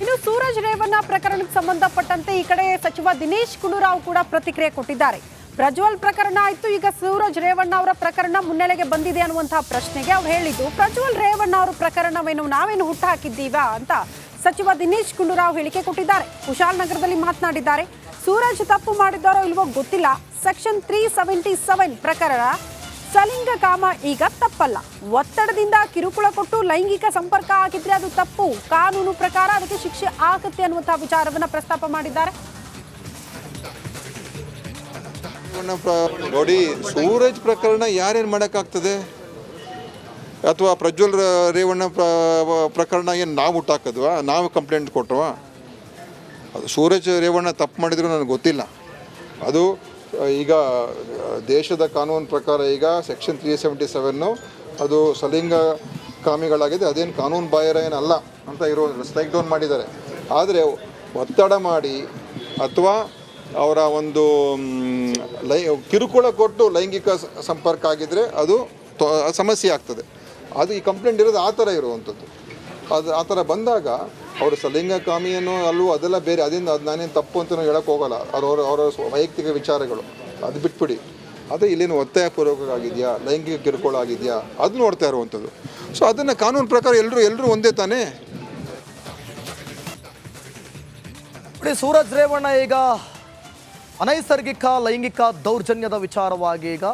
ಇನ್ನು ಸೂರಜ್ ರೇವಣ್ಣ ಪ್ರಕರಣಕ್ಕೆ ಸಂಬಂಧಪಟ್ಟಂತೆ ಈ ಕಡೆ ಸಚಿವ ದಿನೇಶ್ ಗುಂಡೂರಾವ್ ಕೂಡ ಪ್ರತಿಕ್ರಿಯೆ ಕೊಟ್ಟಿದ್ದಾರೆ. ಪ್ರಜ್ವಲ್ ಪ್ರಕರಣ ಆಯ್ತು, ಈಗ ಸೂರಜ್ ರೇವಣ್ಣ ಅವರ ಪ್ರಕರಣ ಮುನ್ನೆಲೆಗೆ ಬಂದಿದೆ ಅನ್ನುವಂತಹ ಪ್ರಶ್ನೆಗೆ ಅವ್ರು ಹೇಳಿದ್ದು, ಪ್ರಜ್ವಲ್ ರೇವಣ್ಣ ಅವರ ಪ್ರಕರಣವೇನು ನಾವೇನು ಹುಟ್ಟುಹಾಕಿದ್ದೀವಾ ಅಂತ ಸಚಿವ ದಿನೇಶ್ ಗುಂಡೂರಾವ್ ಹೇಳಿಕೆ ಕೊಟ್ಟಿದ್ದಾರೆ. ಕುಶಾಲನಗರದಲ್ಲಿ ಮಾತನಾಡಿದ್ದಾರೆ. ಸೂರಜ್ ತಪ್ಪು ಮಾಡಿದ್ದಾರೋ ಇಲ್ವೋ ಗೊತ್ತಿಲ್ಲ, ಸೆಕ್ಷನ್ 377 ಪ್ರಕರಣ ಸಲಿಂಗ ಕಾಮ ಈಗ ತಪ್ಪಲ್ಲ, ಒತ್ತಡದಿಂದ ಕಿರುಕುಳ ಕೊಟ್ಟು ಲೈಂಗಿಕ ಸಂಪರ್ಕ ಆಗಿದ್ರೆ ಅದು ತಪ್ಪು, ಕಾನೂನು ಪ್ರಕಾರ ಅದಕ್ಕೆ ಶಿಕ್ಷೆ ಆಗುತ್ತೆ ಅನ್ನುವಂತಹ ವಿಚಾರವನ್ನ ಪ್ರಸ್ತಾಪ ಮಾಡಿದ್ದಾರೆ. ನೋಡಿ, ಸೂರಜ್ ಪ್ರಕರಣ ಯಾರೇನು ಮಾಡೋಕ್ಕಾಗ್ತದೆ? ಅಥವಾ ಪ್ರಜ್ವಲ್ ರೇವಣ್ಣ ಪ್ರಕರಣ ಏನು ನಾವು ಹುಟ್ಟಾಕದ್ವಾ, ನಾವು ಕಂಪ್ಲೇಂಟ್ ಕೊಟ್ಟವಾ? ಅದು ಸೂರಜ್ ರೇವಣ್ಣ ತಪ್ಪು ಮಾಡಿದ್ರು ನನಗೆ ಗೊತ್ತಿಲ್ಲ. ಅದು ಈಗ ದೇಶದ ಕಾನೂನು ಪ್ರಕಾರ ಈಗ ಸೆಕ್ಷನ್ 377 ಅದು ಸಲಿಂಗ ಕಾಮಿಗಳಾಗಿದೆ, ಅದೇನು ಕಾನೂನು ಬಾಹಿರ ಏನಲ್ಲ ಅಂತ ಸ್ಟ್ರೈಕ್ ಡೌನ್ ಮಾಡಿದ್ದಾರೆ. ಆದರೆ ಒತ್ತಡ ಮಾಡಿ ಅಥವಾ ಅವರ ಒಂದು ಕಿರುಕುಳ ಕೊಟ್ಟು ಲೈಂಗಿಕ ಸಂಪರ್ಕ ಆಗಿದ್ದರೆ ಅದು ಸಮಸ್ಯೆ ಆಗ್ತದೆ. ಅದು ಈ ಕಂಪ್ಲೇಂಟ್ ಇರೋದು ಆ ಥರ ಇರುವಂಥದ್ದು. ಅದು ಆ ಥರ ಬಂದಾಗ ಅವರು ಸಲಿಂಗ ಕಾಮಿಯನ್ನು ಅಲ್ಲೂ ಅದೆಲ್ಲ ಬೇರೆ, ಅದರಿಂದ ಅದು ನಾನೇನು ತಪ್ಪು ಅಂತ ಹೇಳೋಕ್ಕೆ ಹೋಗಲ್ಲ. ಅವರ ವೈಯಕ್ತಿಕ ವಿಚಾರಗಳು, ಅದು ಬಿಟ್ಬಿಡಿ. ಆದರೆ ಇಲ್ಲೇನು ಒತ್ತಾಯಪೂರ್ವಕ ಆಗಿದೆಯಾ, ಲೈಂಗಿಕ ಕಿರುಕುಳ ಆಗಿದೆಯಾ, ಅದು ನೋಡ್ತಾ ಇರುವಂಥದ್ದು. ಸೊ ಅದನ್ನು ಕಾನೂನು ಪ್ರಕಾರ ಎಲ್ಲರೂ ಒಂದೇ ತಾನೇ. ಸೂರಜ್ ರೇವಣ್ಣ ಈಗ ಅನೈಸರ್ಗಿಕ ಲೈಂಗಿಕ ದೌರ್ಜನ್ಯದ ವಿಚಾರವಾಗಿ ಈಗ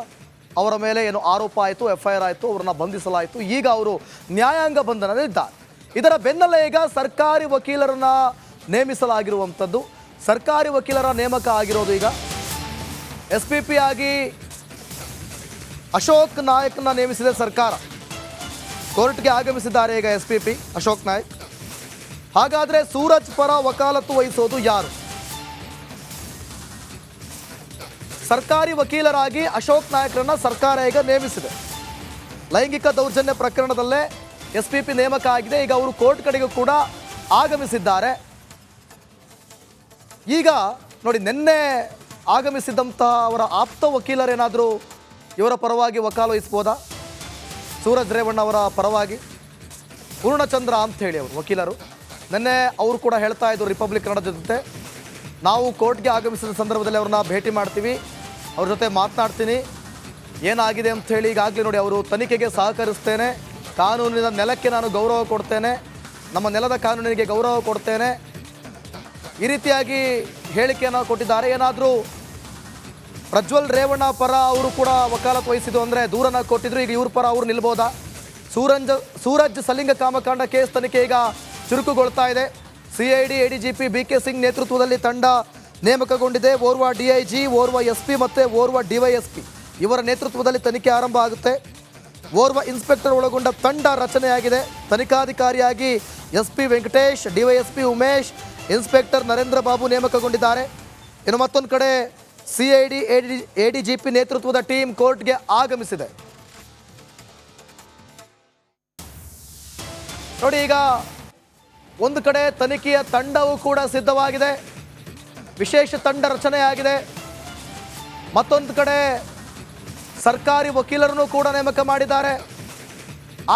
ಅವರ ಮೇಲೆ ಏನು ಆರೋಪ ಆಯಿತು, FIR ಆಯಿತು, ಅವರನ್ನ ಬಂಧಿಸಲಾಯಿತು. ಈಗ ಅವರು ನ್ಯಾಯಾಂಗ ಬಂಧನದಲ್ಲಿದ್ದಾರೆ. ಇದರ ಬೆನ್ನಲ್ಲೇ ಈಗ ಸರ್ಕಾರಿ ವಕೀಲರನ್ನ ನೇಮಿಸಲಾಗಿರುವಂಥದ್ದು. ಸರ್ಕಾರಿ ವಕೀಲರ ನೇಮಕ ಆಗಿರೋದು ಈಗ SPP ಆಗಿ ಅಶೋಕ್ ನಾಯಕ್ನ ನೇಮಿಸಿದೆ ಸರ್ಕಾರ. ಕೋರ್ಟ್ಗೆ ಆಗಮಿಸಿದ್ದಾರೆ ಈಗ SPP ಅಶೋಕ್ ನಾಯಕ್. ಹಾಗಾದರೆ ಸೂರಜ್ ಪರ ವಕಾಲತ್ತು ವಹಿಸೋದು ಯಾರು? ಸರ್ಕಾರಿ ವಕೀಲರಾಗಿ ಅಶೋಕ್ ನಾಯಕ್ರನ್ನ ಸರ್ಕಾರ ಈಗ ನೇಮಿಸಿದೆ. ಲೈಂಗಿಕ ದೌರ್ಜನ್ಯ ಪ್ರಕರಣದಲ್ಲೇ SPP ನೇಮಕ ಆಗಿದೆ. ಈಗ ಅವರು ಕೋರ್ಟ್ ಕಡೆಗೂ ಕೂಡ ಆಗಮಿಸಿದ್ದಾರೆ. ಈಗ ನೋಡಿ, ನಿನ್ನೆ ಆಗಮಿಸಿದಂತಹ ಅವರ ಆಪ್ತ ವಕೀಲರೇನಾದರೂ ಇವರ ಪರವಾಗಿ ವಕಾಲು ವಹಿಸ್ಬೋದಾ? ಸೂರಜ್ ರೇವಣ್ಣ ಅವರ ಪರವಾಗಿ ಪೂರ್ಣಚಂದ್ರ ಅಂತ ಹೇಳಿ ಅವರು ವಕೀಲರು ನಿನ್ನೆ ಅವರು ಕೂಡ ಹೇಳ್ತಾ ಇದ್ರು ರಿಪಬ್ಲಿಕ್ ಕನ್ನಡದ ಜೊತೆ, ನಾವು ಕೋರ್ಟ್ಗೆ ಆಗಮಿಸಿದ ಸಂದರ್ಭದಲ್ಲಿ ಅವ್ರನ್ನ ಭೇಟಿ ಮಾಡ್ತೀವಿ, ಅವ್ರ ಜೊತೆ ಮಾತನಾಡ್ತೀನಿ, ಏನಾಗಿದೆ ಅಂತ ಹೇಳಿ. ಈಗಾಗಲೇ ನೋಡಿ, ಅವರು ತನಿಖೆಗೆ ಸಹಕರಿಸ್ತೇನೆ, ಕಾನೂನಿನ ನೆಲಕ್ಕೆ ನಾನು ಗೌರವ ಕೊಡ್ತೇನೆ, ನಮ್ಮ ನೆಲದ ಕಾನೂನಿಗೆ ಗೌರವ ಕೊಡ್ತೇನೆ, ಈ ರೀತಿಯಾಗಿ ಹೇಳಿಕೆಯನ್ನು ಕೊಟ್ಟಿದ್ದಾರೆ. ಏನಾದರೂ ಪ್ರಜ್ವಲ್ ರೇವಣ್ಣ ಪರ ಅವರು ಕೂಡ ವಕಾಲತ್ ವಹಿಸಿದ್ದು ಅಂದರೆ ದೂರನ ಕೊಟ್ಟಿದ್ರು, ಈಗ ಇವ್ರ ಪರ ಅವರು ನಿಲ್ಬೋದಾ? ಸೂರಜ್ ಸಲಿಂಗ ಕಾಮಕಾಂಡ ಕೇಸ್ ತನಿಖೆ ಈಗ ಚುರುಕುಗೊಳ್ತಾ ಇದೆ. CID ADGP BK ಸಿಂಗ್ ನೇತೃತ್ವದಲ್ಲಿ ತಂಡ ನೇಮಕಗೊಂಡಿದೆ. ಓರ್ವ DIG, ಓರ್ವ SP ಮತ್ತು ಓರ್ವ DYSP ಇವರ ನೇತೃತ್ವದಲ್ಲಿ ತನಿಖೆ ಆರಂಭ ಆಗುತ್ತೆ. ಓರ್ವ ಇನ್ಸ್ಪೆಕ್ಟರ್ ಒಳಗೊಂಡ ತಂಡ ರಚನೆಯಾಗಿದೆ. ತನಿಖಾಧಿಕಾರಿಯಾಗಿ SP Venkatesh, DYSP Umesh, inspector Narendra Babu ನೇಮಕಗೊಂಡಿದ್ದಾರೆ. ಇನ್ನು ಮತ್ತೊಂದು ಕಡೆ CID ADGP ನೇತೃತ್ವದ ಟೀಮ್ ಕೋರ್ಟ್ಗೆ ಆಗಮಿಸಿದೆ. ನೋಡಿ, ಈಗ ಒಂದು ಕಡೆ ತನಿಖೆಯ ತಂಡವೂ ಕೂಡ ಸಿದ್ಧವಾಗಿದೆ, ವಿಶೇಷ ತಂಡ ರಚನೆಯಾಗಿದೆ. ಮತ್ತೊಂದು ಕಡೆ ಸರ್ಕಾರಿ ವಕೀಲರನ್ನು ಕೂಡ ನೇಮಕ ಮಾಡಿದ್ದಾರೆ.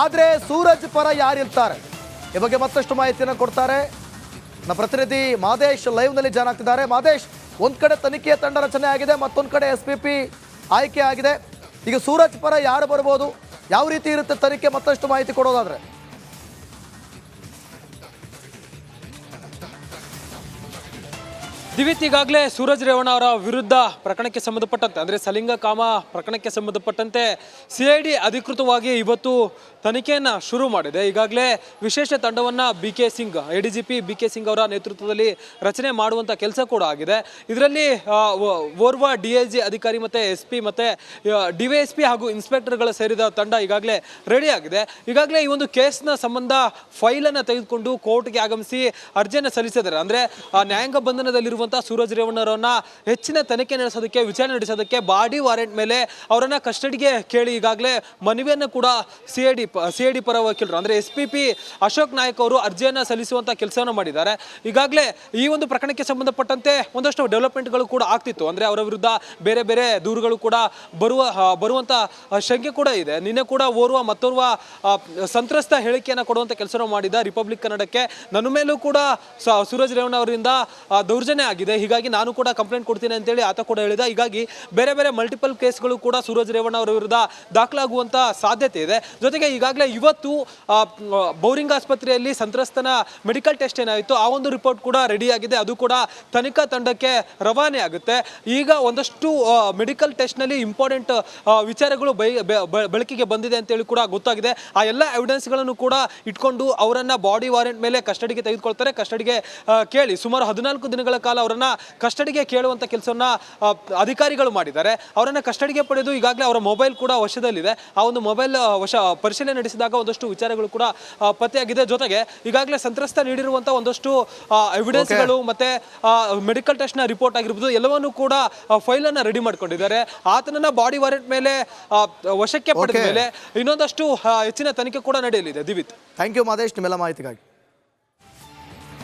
ಆದರೆ ಸೂರಜ್ ಪರ ಯಾರಿರ್ತಾರೆ ಈ ಬಗ್ಗೆ ಮತ್ತಷ್ಟು ಮಾಹಿತಿಯನ್ನು ಕೊಡ್ತಾರೆ ನಮ್ಮ ಪ್ರತಿನಿಧಿ ಮಾದೇಶ್ ಲೈವ್ನಲ್ಲಿ ಜಾಯ್ನ್ ಆಗ್ತಿದ್ದಾರೆ. ಮಾದೇಶ್, ಒಂದು ಕಡೆ ತನಿಖೆಯ ತಂಡ ರಚನೆ ಆಗಿದೆ, ಮತ್ತೊಂದು ಕಡೆ SPP ಆಯ್ಕೆ ಆಗಿದೆ. ಈಗ ಸೂರಜ್ ಪರ ಯಾರು ಬರ್ಬೋದು, ಯಾವ ರೀತಿ ಇರುತ್ತೆ ತನಿಖೆ, ಮತ್ತಷ್ಟು ಮಾಹಿತಿ ಕೊಡೋದಾದ್ರೆ? ದಿವಿತ್, ಈಗಾಗಲೇ ಸೂರಜ್ ರೇವಣ್ಣ ಅವರ ವಿರುದ್ಧ ಪ್ರಕರಣಕ್ಕೆ ಸಂಬಂಧಪಟ್ಟಂತೆ ಅಂದರೆ ಸಲಿಂಗ ಕಾಮ ಪ್ರಕರಣಕ್ಕೆ ಸಂಬಂಧಪಟ್ಟಂತೆ CID ಅಧಿಕೃತವಾಗಿ ಇವತ್ತು ತನಿಖೆಯನ್ನು ಶುರು ಮಾಡಿದೆ. ಈಗಾಗಲೇ ವಿಶೇಷ ತಂಡವನ್ನು BK Singh, ADGP BK Singh ಅವರ ನೇತೃತ್ವದಲ್ಲಿ ರಚನೆ ಮಾಡುವಂಥ ಕೆಲಸ ಕೂಡ ಆಗಿದೆ. ಇದರಲ್ಲಿ ಓರ್ವ DIG ಅಧಿಕಾರಿ ಮತ್ತು SP ಮತ್ತು DYSP ಹಾಗೂ ಇನ್ಸ್ಪೆಕ್ಟರ್ಗಳ ಸೇರಿದ ತಂಡ ಈಗಾಗಲೇ ರೆಡಿ ಆಗಿದೆ. ಈಗಾಗಲೇ ಈ ಒಂದು ಕೇಸ್ನ ಸಂಬಂಧ ಫೈಲನ್ನು ತೆಗೆದುಕೊಂಡು ಕೋರ್ಟ್ಗೆ ಆಗಮಿಸಿ ಅರ್ಜಿಯನ್ನು ಸಲ್ಲಿಸಿದ್ದಾರೆ. ಅಂದರೆ ನ್ಯಾಯಾಂಗ ಬಂಧನದಲ್ಲಿರುವ ಆಗಿರುವಂತಹ ಸೂರಜ್ ರೇವಣ್ಣರವರನ್ನ ಹೆಚ್ಚಿನ ತನಿಖೆ ನಡೆಸೋದಕ್ಕೆ, ವಿಚಾರಣೆ ನಡೆಸೋದಕ್ಕೆ ಬಾಡಿ ವಾರೆಂಟ್ ಮೇಲೆ ಅವರನ್ನ ಕಸ್ಟಡಿಗೆ ಕೇಳಿ ಈಗಾಗಲೇ ಮನವಿಯನ್ನು ಕೂಡ ಸಿಐಡಿ ಪರ ವಕೀಲರು ಅಂದ್ರೆ SPP ಅಶೋಕ್ ನಾಯಕ್ ಅವರು ಅರ್ಜಿಯನ್ನು ಸಲ್ಲಿಸುವಂತ ಕೆಲಸವನ್ನು ಮಾಡಿದ್ದಾರೆ. ಈಗಾಗಲೇ ಈ ಒಂದು ಪ್ರಕರಣಕ್ಕೆ ಸಂಬಂಧಪಟ್ಟಂತೆ ಒಂದಷ್ಟು ಡೆವಲಪ್ಮೆಂಟ್ಗಳು ಕೂಡ ಆಗ್ತಿತ್ತು. ಅಂದ್ರೆ ಅವರ ವಿರುದ್ಧ ಬೇರೆ ಬೇರೆ ದೂರುಗಳು ಕೂಡ ಬರುವಂತ ಶಂಕೆ ಕೂಡ ಇದೆ. ನಿನ್ನೆ ಕೂಡ ಮತ್ತೋರ್ವ ಸಂತ್ರಸ್ತ ಹೇಳಿಕೆಯನ್ನು ಕೊಡುವಂತ ಕೆಲಸವನ್ನು ಮಾಡಿದ ರಿಪಬ್ಲಿಕ್ ಕನ್ನಡಕ್ಕೆ. ನನ್ನ ಮೇಲೂ ಕೂಡ ಸೂರಜ್ ರೇವಣ್ಣ ಅವರಿಂದ ದೌರ್ಜನ್ಯ ಆಗಿದೆ, ಹೀಗಾಗಿ ನಾನು ಕೂಡ ಕಂಪ್ಲೇಂಟ್ ಕೊಡ್ತೀನಿ ಅಂತೇಳಿ ಆತ ಕೂಡ ಹೇಳಿದ. ಹೀಗಾಗಿ ಬೇರೆ ಬೇರೆ ಮಲ್ಟಿಪಲ್ ಕೇಸ್ಗಳು ಕೂಡ ಸೂರಜ್ ರೇವಣ್ಣ ಅವರ ವಿರುದ್ಧ ದಾಖಲಾಗುವಂತ ಸಾಧ್ಯತೆ ಇದೆ. ಜೊತೆಗೆ ಈಗಾಗಲೇ ಇವತ್ತು ಬೌರಿಂಗ್ ಆಸ್ಪತ್ರೆಯಲ್ಲಿ ಸಂತ್ರಸ್ತನ ಮೆಡಿಕಲ್ ಟೆಸ್ಟ್ ಏನಾಯಿತು ಆ ಒಂದು ರಿಪೋರ್ಟ್ ಕೂಡ ರೆಡಿ ಆಗಿದೆ. ಅದು ಕೂಡ ತನಿಖಾ ತಂಡಕ್ಕೆ ರವಾನೆ ಆಗುತ್ತೆ. ಈಗ ಒಂದಷ್ಟು ಮೆಡಿಕಲ್ ಟೆಸ್ಟ್ ನಲ್ಲಿ ಇಂಪಾರ್ಟೆಂಟ್ ವಿಚಾರಗಳು ಬೆಳಕಿಗೆ ಬಂದಿದೆ ಅಂತೇಳಿ ಕೂಡ ಗೊತ್ತಾಗಿದೆ. ಆ ಎಲ್ಲ ಎವಿಡೆನ್ಸ್ಗಳನ್ನು ಕೂಡ ಇಟ್ಕೊಂಡು ಅವರನ್ನ ಬಾಡಿ ವಾರೆಂಟ್ ಮೇಲೆ ಕಸ್ಟಡಿಗೆ ತೆಗೆದುಕೊಳ್ತಾರೆ. ಕಸ್ಟಡಿಗೆ ಕೇಳಿ ಸುಮಾರು 14 ದಿನಗಳ ಕಾಲ ಅವರನ್ನ ಕಸ್ಟಡಿಗೆ ಕೇಳುವಂತ ಕೆಲಸವನ್ನ ಅಧಿಕಾರಿಗಳು ಮಾಡಿದ್ದಾರೆ. ಅವರನ್ನ ಕಸ್ಟಡಿಗೆ ಪಡೆದು ಈಗಾಗಲೇ ಅವರ ಮೊಬೈಲ್ ಕೂಡ ವಶದಲ್ಲಿದೆ. ಆ ಒಂದು ಮೊಬೈಲ್ ಪರಿಶೀಲನೆ ನಡೆಸಿದಾಗ ಒಂದಷ್ಟು ವಿಚಾರಗಳು ಕೂಡ ಪತ್ತೆಯಾಗಿದೆ. ಜೊತೆಗೆ ಈಗಾಗಲೇ ಸಂತ್ರಸ್ತ ನೀಡಿರುವಂತಹ ಒಂದಷ್ಟು ಎವಿಡೆನ್ಸ್ಗಳು ಮತ್ತೆ ಮೆಡಿಕಲ್ ಟೆಸ್ಟ್ ನ ರಿಪೋರ್ಟ್ ಆಗಿರ್ಬೋದು ಎಲ್ಲವನ್ನೂ ಕೂಡ ಫೈಲ್ ಅನ್ನ ರೆಡಿ ಮಾಡ್ಕೊಂಡಿದ್ದಾರೆ. ಆತನನ್ನ ಬಾಡಿ ವಾರೆಂಟ್ ಮೇಲೆ ವಶಕ್ಕೆ ಪಡೆದ ಮೇಲೆ ಇನ್ನೊಂದಷ್ಟು ಹೆಚ್ಚಿನ ತನಿಖೆ ಕೂಡ ನಡೆಯಲಿದೆ. ದಿವಿತ್, ಥ್ಯಾಂಕ್ ಯು ಮಾದೇಶ್ ನಿಮ್ಮೆಲ್ಲ ಮಾಹಿತಿಗಾಗಿ.